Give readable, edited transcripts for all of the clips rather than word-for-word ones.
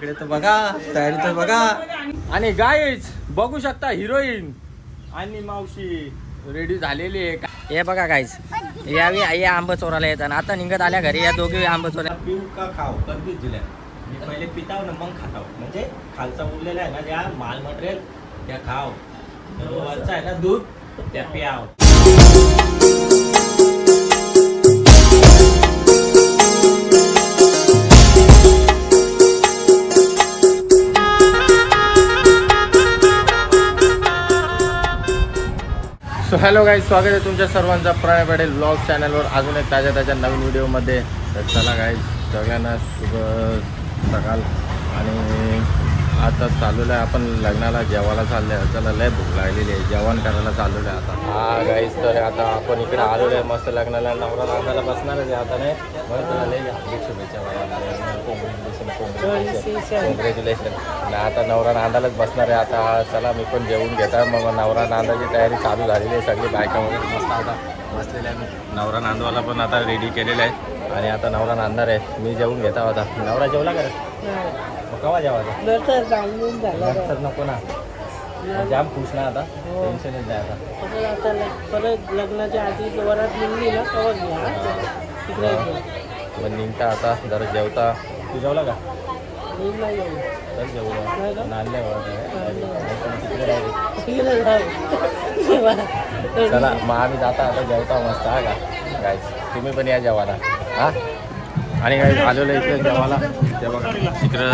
इकडे तर बघा, तयारी तर बघा. आणि गाईज बघू शकता, हिरोईन आणि मावशी रेडी झालेली आहे. हे बघा गाईज, यावी आई आंब चोरायला येतात. आता निघत आल्या घरी या दोघे आंब चोरायला. पिऊ का खाऊ कन्फ्युज दिल्या. मी पहिले पिताव ना मग खाताव. म्हणजे खालचा उरलेला आहे ना त्या माल मटेरियल त्या खाव, वरचा आहे ना दूध त्या पियाव. सो हॅलो गाईज, स्वागत आहे तुमच्या सर्वांचा प्रणय पटेल ब्लॉग चॅनलवर अजून एक ताज्या नवीन व्हिडिओमध्ये. तर चला गाईज, सगळ्यांना शुभ सकाळ. आणि आता चाललेलं आहे आपण लग्नाला जेवायला चालले आहे. चला लय भूक लागलेली आहे, जेवण करायला चाललेलं आहे आता. हा गाईज, तर आता आपण इकडे आलेलो आहे मस्त लग्नाला. नवरा नांदायला बसणारच आहे आता. नाही मग तुला लय हार्दिक शुभेच्छा, कॉंग्रॅच्युलेशन. आता नवरा नांदायलाच बसणार आहे आता. चला मी पण जेवून घेता. मग नवरा नांदायची तयारी चालू झालेली आहे. सगळी बायका वगैरे मस्त आता बसलेल्या आहे. नवरा नांदवायला पण आता रेडी केलेला आहे आणि आता नवरा नांदणार आहे. मी जेवून घेता होता. नवरा जेवला का? मग केव्हा जेवायचा? नंतर नको ना, जाम खुश ना आता, टेन्शनच नाही आता. परत लग्नाच्या आधी वरात निघली ना तिकडे पण निघता आता जरा जेवता. तू जेवला का? चल जेवूया. नांदल्या चला मग आम्ही जाता आता जेवता मस्त. हा का गाईज, तुम्ही पण या जेवायला. हा आणि काही आलेलं इकडे जेवायला. तेव्हा इकडं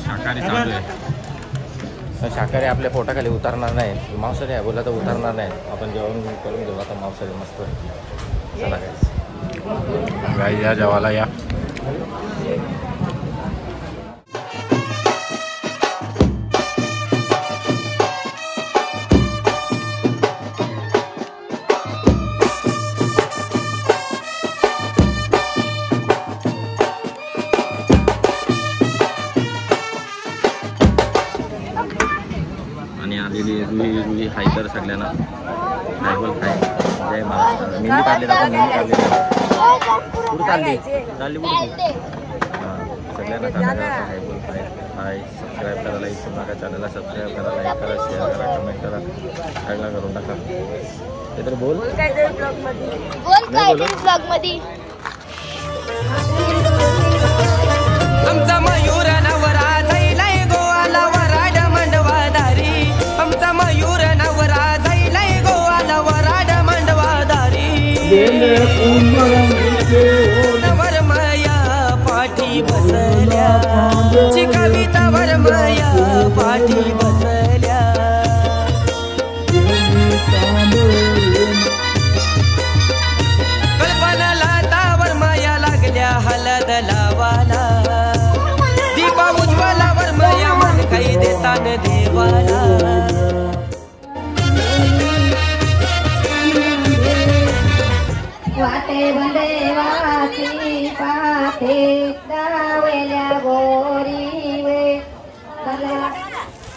शाकाहारी चालू आहे. शाकाहारी आपल्या पोटाखाली उतरणार नाही. मांसाहारी आहे बोला तर उतरणार नाही. आपण जेवण करून घेऊ आता मांसाहारी मस्त. चला गाईज या जेवायला या. आणि आलेली रुई हाय तर सगळ्यांना हायबल हाय. जय महाराष्ट्र. मेहंदी काढलेला पण मेहंदी काढलेला कुठं चालली कुठे? हां सगळ्यांना काढायला हायबल हाय हाय. सबस्क्राईब करा, लाईक करू नका. चॅनलला सबस्क्राईब करा, लाईक करा, शेअर करा, कमेंट करा, सगळं करून टाका. ते तर बोल आमचा मयूर नवरा जाईलाय गोवाला वराड मंडवादारी. आमचा मयूर नवरा जाईलाय गोवाला वराड मंडवादारी. वर्मया पाठी बसल्या चिकविता वर्मया पाठी बसल्या. कल्पनाला तावर माया लागल्या हलद लावाला. दीपा उज्ज्वला वर्मया मन काही देतान देवाला. वाटे बंदेवाची पाथे दावेल्या गोरी वे.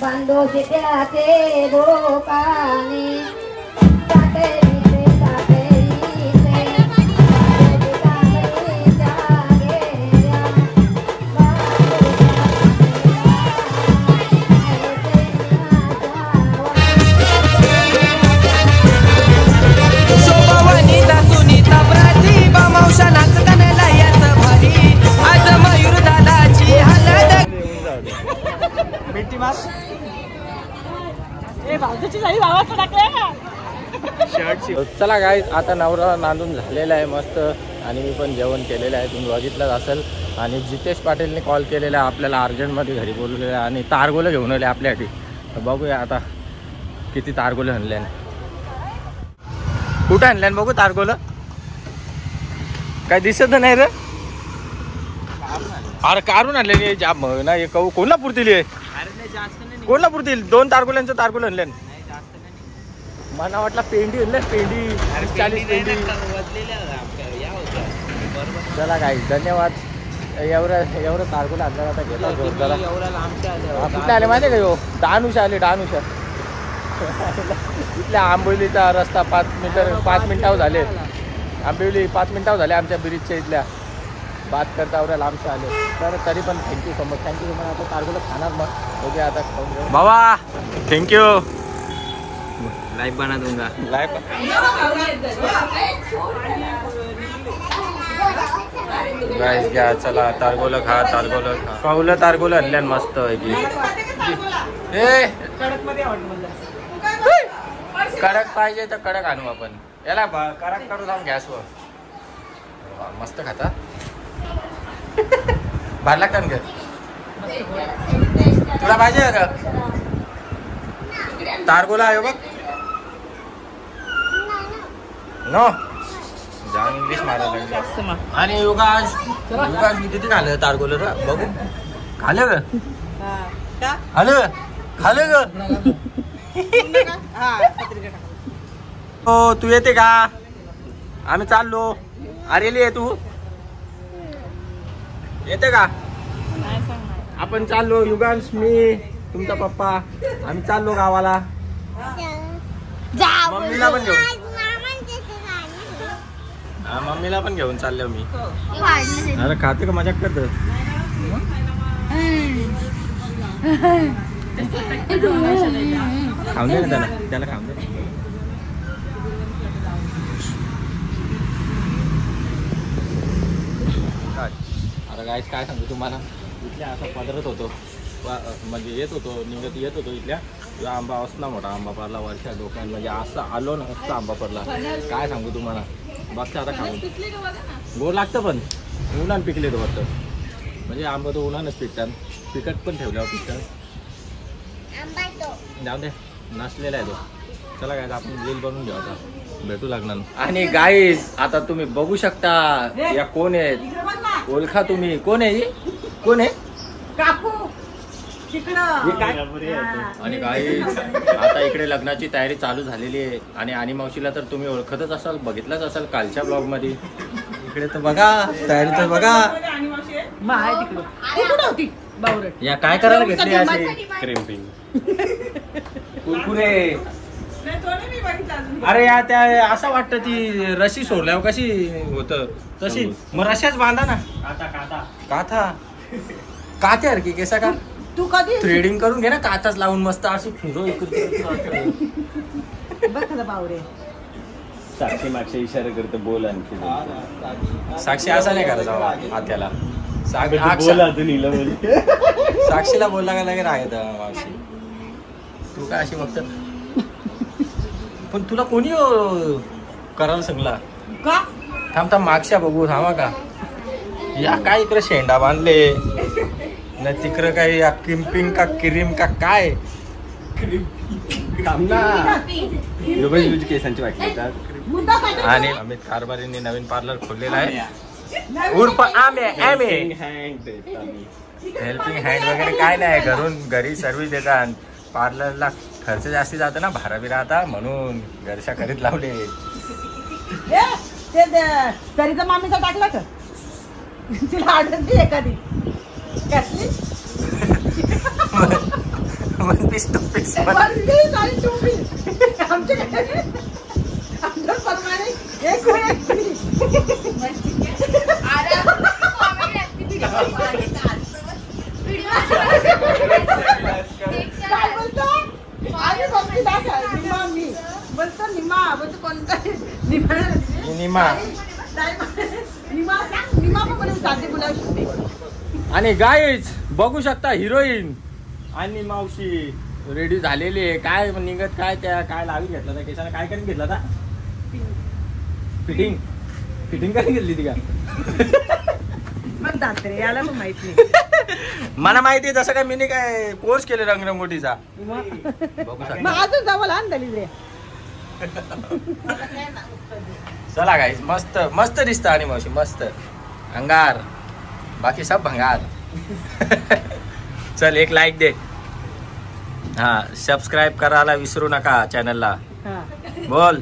बांधो त्याचे बोकाने ताटे चला गाईज, आता नवरा नांदून झालेला आहे मस्त. आणि मी पण जेवण केलेलं आहे, तुम्ही बघितलंच असेल. आणि जितेश पाटीलने कॉल केलेला आहे आपल्याला अर्जंटमध्ये घरी बोलवलेलं आहे. आणि तारगोलं घेऊन आले आपल्यासाठी. तर बघूया आता किती तारगोलं आणले. कुठं आणले बघू तारगोलं. काय दिसत नाही रे. अरे काढून आणले जाम ना. हे कोल्हापूरतील आहे, कोल्हापूरतील 2 तारगोल्यांचं तारगोलं आणले. मला वाटलं पेंडी आणलं, पेंडी 40 पेंडी. चला काय धन्यवाद. एवढं तारगोलं आणलं. आता घेतला जोर जरा. कुठले आले माहिती आहे का? डहाणूशा आले, डहाणूशा. इथल्या आंबोलीचा रस्ता 5 मिनिटावर झाले. आंबिवली 5 मिनिटावर झाले आमच्या ब्रिजच्या इथल्या. बात करता एवढ्या लांबचे आले तर तरी पण thank you so much. Thank you so much. आता तारगोला खाणार मग ओके आता खाऊन घेऊ बाबा. थँक्यू. लाईव्ह बना दूंगा. लाईव्ह गाईस घ्या चला तारगोला खा. तारगोला खा. पावलं तारगोला आणल्यान मस्त आहे की ए कडक पाहिजे तर कडक आणू आपण. याला कडक करू जाऊन गॅसवर. मस्त खाता. भार लागतात का तुला पाहिजे का तारगोला आहे बघ. नो जाऊन इंग्लिश मारायला लागली. आणि युगाश मी किती खाल्लं तारगोला रा बघू. खाल्लं ग खाल्लं खाल्लं ग. हो तू येते का. आम्ही चाललो. अरेली आहे तू येते का. आपण चाललो युगांश मी तुमचा पप्पा आम्ही चाललो गावाला. मम्मीला पण घेऊन मम्मीला पण घेऊन चाललो मी. अरे खाते का मजाक करत. खाऊन दे ना त्याला खाऊन दे. अरे गाईस काय सांगतो तुम्हाला इथल्या असं पदरत होतो म्हणजे येत होतो इथल्या आंबा असला मोठा आंबा पडला वर्षा डोक्यात म्हणजे असं आलो ना असं आंबा पडला. काय सांगू तुम्हाला बघता आता खाऊन गोड लागतं पण उन्हान पिकले तो वाटतं. म्हणजे आंबा तो उन्हानच पिकतात. पिकट पण ठेवल्यावर पिकतात. जाऊ दे नसलेला आहे तो. चला काय आपण रील बनवून घेऊ आता भेटू लागणार. आणि गाईस आता तुम्ही बघू शकता या कोण आहेत ओळखा तुम्ही कोण आहे कोण आहे काकू आणि गाईस आता इकडे लग्नाची तयारी चालू झालेली आहे. आणि मावशीला तर तुम्ही ओळखतच असाल बघितलंच असाल कालच्या ब्लॉग मध्ये. इकडे तर बघा तयारी तर बघा. या काय करायला घेतली अशी क्रिम्पिंग कुरकुरे. अरे या त्या असं वाटतं ती रशी सोडल्यावर कशी होत तशी मग रशाच बांधा ना. काथा काथ्यासारखी केसा का तू कधी थ्रेडिंग करून घे ना काथाच लावून मस्त अशी फिरो बावरे. साक्षी मागच्या इशारा करतो बोल आणखी. साक्षी असा नाही करायचा आत्याला. साक्षीला बोलला का लगे राहत मावशी. तू काय अशी बघत पण तुला कोणी करायला सांगला का. थांब मागच्या बघू थांबा का. या काय इकडे शेंडा बांधले ना तिकडं काही किम्पिंग का क्रीम का काय. केसांची वाटली आणि अमित कारभारीने नवीन पार्लर खोललेला आहे उर्फ आमे हेल्पिंग हँड वगैरे काय नाही. घरी सर्व्हिस देतात. पार्लरला खर्च जास्ती जातो ना भारा बिरा आता म्हणून घरच्या घरीत लावले. सरीचा मामीचा टाकला का तिला आठवते एखादी कसली आणि गाईज बघू शकता हिरोईन आणि मावशी रेडी झालेली आहे. काय निघत काय त्या काय लावी घेतला त्या केसाला काय करून घेतला था फिटिंग करून घेतली ती का याला पण माहित नाही. मला माहिती आहे तसं काय मी काय कोर्स केले रंगरंगोटीचा. बघू शकता अजून जावं लहान झाली रे. चला गाईज मस्त मस्त दिसतं आणि मावशी मस्त अंगार बाकी सब भंगार. चल एक लाईक दे. हा सबस्क्राईब करायला विसरू नका चॅनलला. बोल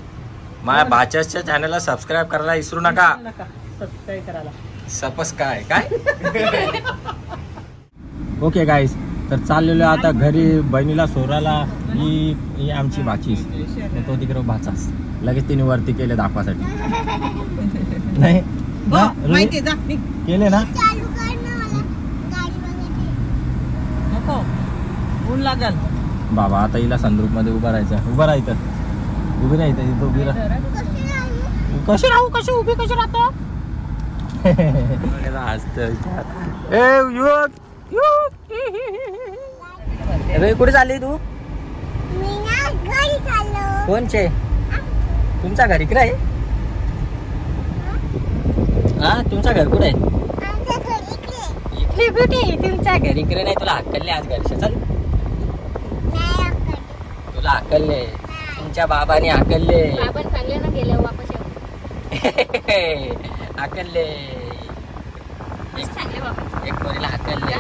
माझ्या भाच्याच्या चॅनलला सबस्क्राईब करायला विसरू नका. सबस्क्राईब करायला सपस काय ओके गाईस तर चाललेलो आता घरी बहिणीला सोराला. ही आमची भाचीस तो तिकडे भाचास लगेच तिने वरती केले दाखवासाठी नाही ना, माहितीये जा निघ. केले ना नको ऊन लागल. बाबा आता हिला संद्रूप मध्ये उभा राहायचं. उभा राहायचं, उभी राहायचं, इथं उभी राहा. कशी राहू, कशी उभी कशी राहतो. अरे कुठे चालली तू? कोणचे? तुमचा घर इकडे आहे? हा तुमचा घर कुठे आहे? इकडे कुठे? तुमच्या घर इकडे नाही. तुला हक्कलले आज घरचे चल. तुला हक्कलले तुमच्या बाबाने हक्कलले. हक्कलले एक पोरीला हक्कलले.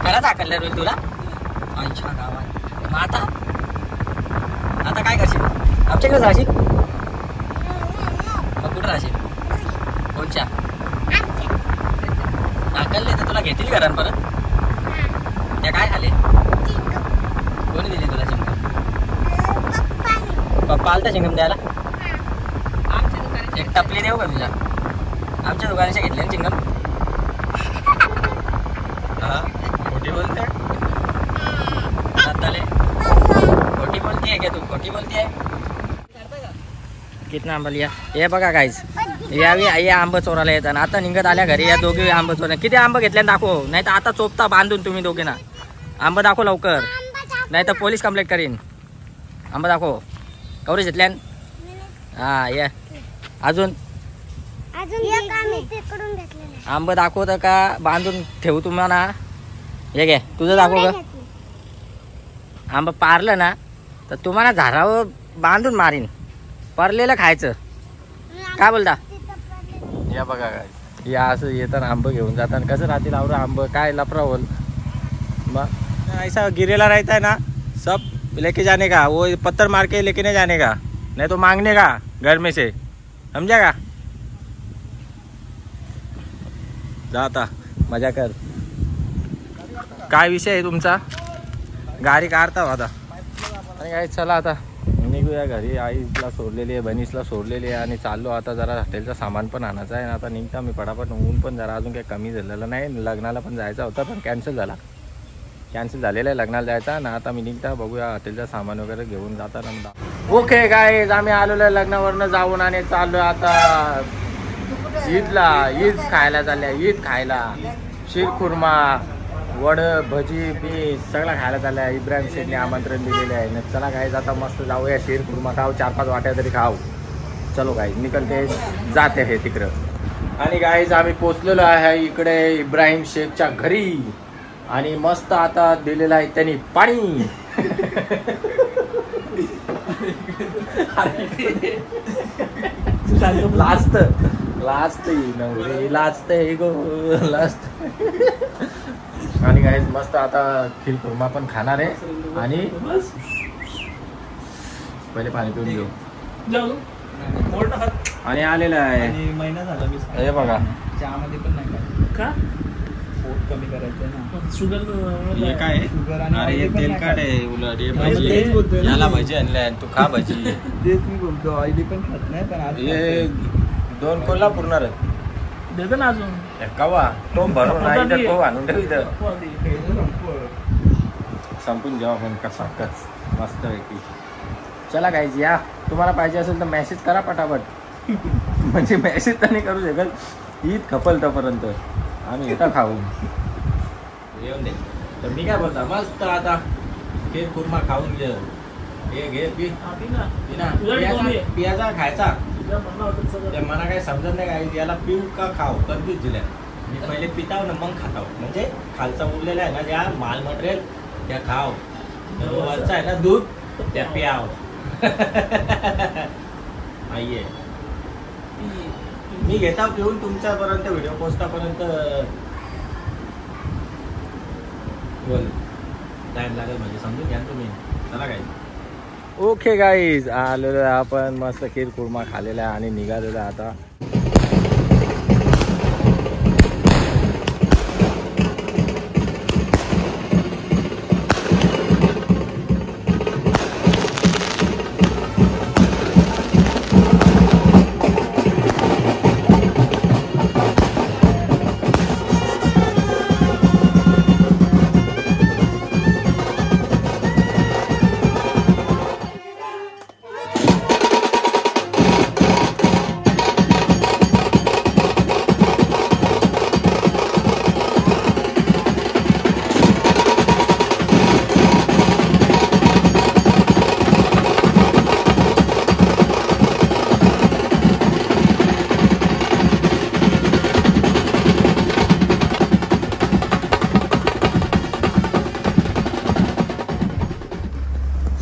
खरंच हक्कलले रोल तुला आईच्या गावात. मग आता काय करशील? आमच्याकडेच राहशील? मग कुठं राहशील? कोणच्या? हक्कलले तर तुला घेतील घरान परत. त्या काय खाले? कोणी दिले तुला चिंगम? पप्पा आलता चिंगम द्यायला? एक टपली देऊ का तुझ्या? आमच्या दुकानाच्या घेतले ना चिंगम? हा खोटी बोलते. खोटी बोलती आहे का तू? खोटी बोलती आहे. कितना आंबा लिया? हे बघा काहीच यावी आई आंब चोरायला येतात. आता निघत आल्या घरी या दोघे आंब चोरा. किती आंब घेतल्या दाखव, नाही तर आता चोपता बांधून तुम्ही दोघे ना. आंब दाखव लवकर, नाही तर पोलीस कंप्लेंट करीन. आंब दाखव कवरेज घेतल्यान. हा ये अजून आंब दाखवत का बांधून ठेवू तुम्हाला. हे घे तुझं दाखव ग. आंब पारलं ना तर तुम्हाला झाडावर बांधून मारीन. परलेलं खायचं. काय बोलता? या बघा काय या असं येतात आंब घेऊन जातात. कसं राहतील आवडं आंब काय लफड़ा होल. मग ऐसा गिरेला रहता है ना, सब लेके जाने का. वो पत्थर मार के लेके नहीं जाने का, नहीं तो मांगने का घर में से. समझा का? जा आता मजा कर. काय विषय आहे तुमचा? गाडी काढता आता. आणि काय चला आता निघूया घरी. आईला सोडलेली आहे, बहिणीसला सोडलेली आहे आणि चाललो आता. जरा हॉटेलचं सामान पण आणायचं आहे. आता निघता मी पटापट. ऊन पण जरा अजून काही कमी झालेलं नाही. लग्नाला पण जायचा होता पण कॅन्सल झाला. कॅन्सल झालेलं आहे लग्नाला जायचा ना. आता मी निघता बघूया हॉटेलचं सामान वगैरे घेऊन जाताना. ओके गाईज आम्ही आलेलो आहे लग्नावरनं जाऊन आणि चाललो आता ईदला. ईद खायला चालल्या. ईद खायला शीरखुर्मा वड भजी बी सगळं खायला चाललं आहे. इब्राहिम शेठने आमंत्रण दिलेले आहे ना. चला गाईज आता मस्त जाऊया. शीरखुर्मा खाऊ, 4-5 वाट्या तरी खाऊ. चलो गाईज निकलते जाते हे तिकडं. आणि गाईज आम्ही पोचलेलो आहे इकडे इब्राहिम शेखच्या घरी. आणि मस्त आता दिलेलं आहे त्यांनी पाणी. लास्ट आणि गाईज मस्त आता खीरखुर्मा पण खाणार आहे. आणि पहिले पाणी पिऊन घेऊ. आणि आलेला आहे महिना झाला मी हे बघा. चहामध्ये पण नाही का पोट कमी करायचं ना. शुगर हे काय अरे हे तेलकट आहे उलट. हे भजी याला भजी आणल्या तू खा भजी. तेच मी बोलतो आईली पण खात नाही पण आज हे 2 कोल्हा पुरणार देतो ना अजून कवा तो भरून नाही तर तो आणून ठेव इथं. संपून जेव्हा पण कसा कच मस्त पैकी. चला गाईज या. तुम्हाला पाहिजे असेल तर मेसेज करा पटापट. म्हणजे मेसेज तर नाही करू शकत. ईद खपल तोपर्यंत आम्ही येता खाऊन येऊन दे. तर मी काय बोलता मस्त आता खीरखुर्मा खाऊन घे. हे घे पियाचा खायचा. ते मला काही समजत नाही काय याला पिऊ का खाऊ कन्फ्यूज दिल्या. मी पहिले पिताव ना मग खाताव. म्हणजे खालचा उरलेला आहे ना ज्या माल मटेरियल त्या खाव. वरचा आहे ना दूध त्या पियाव. नाहीये मी घेता पिऊन तुमच्यापर्यंत व्हिडिओ पोस्टापर्यंत बोल टाइम लागेल म्हणजे समजून घ्या तुम्ही. चला काय ओके गाईज आलेलो आहे आपण मस्त खीरखुर्मा खालेला आहे आणि निघालेलो आहे आता.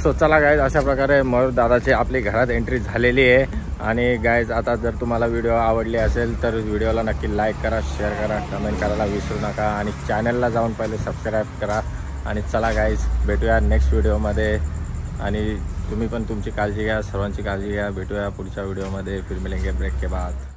सो चला गाईज, अशा प्रकारे मयूर दादाची आपली घरात एंट्री झालेली आहे. आणि गाईज आता जर तुम्हाला व्हिडिओ आवडली असेल तर व्हिडिओला नक्की लाईक करा, शेअर करा, कमेंट करायला विसरू नका आणि चॅनलला जाऊन पहिले सबस्क्राईब करा. आणि चला गाईज, भेटूया नेक्स्ट व्हिडिओमध्ये. आणि तुम्ही पण तुमची काळजी घ्या, सर्वांची काळजी घ्या. भेटूया पुढच्या व्हिडिओमध्ये. फिर मिलेंगे ब्रेक के बाद.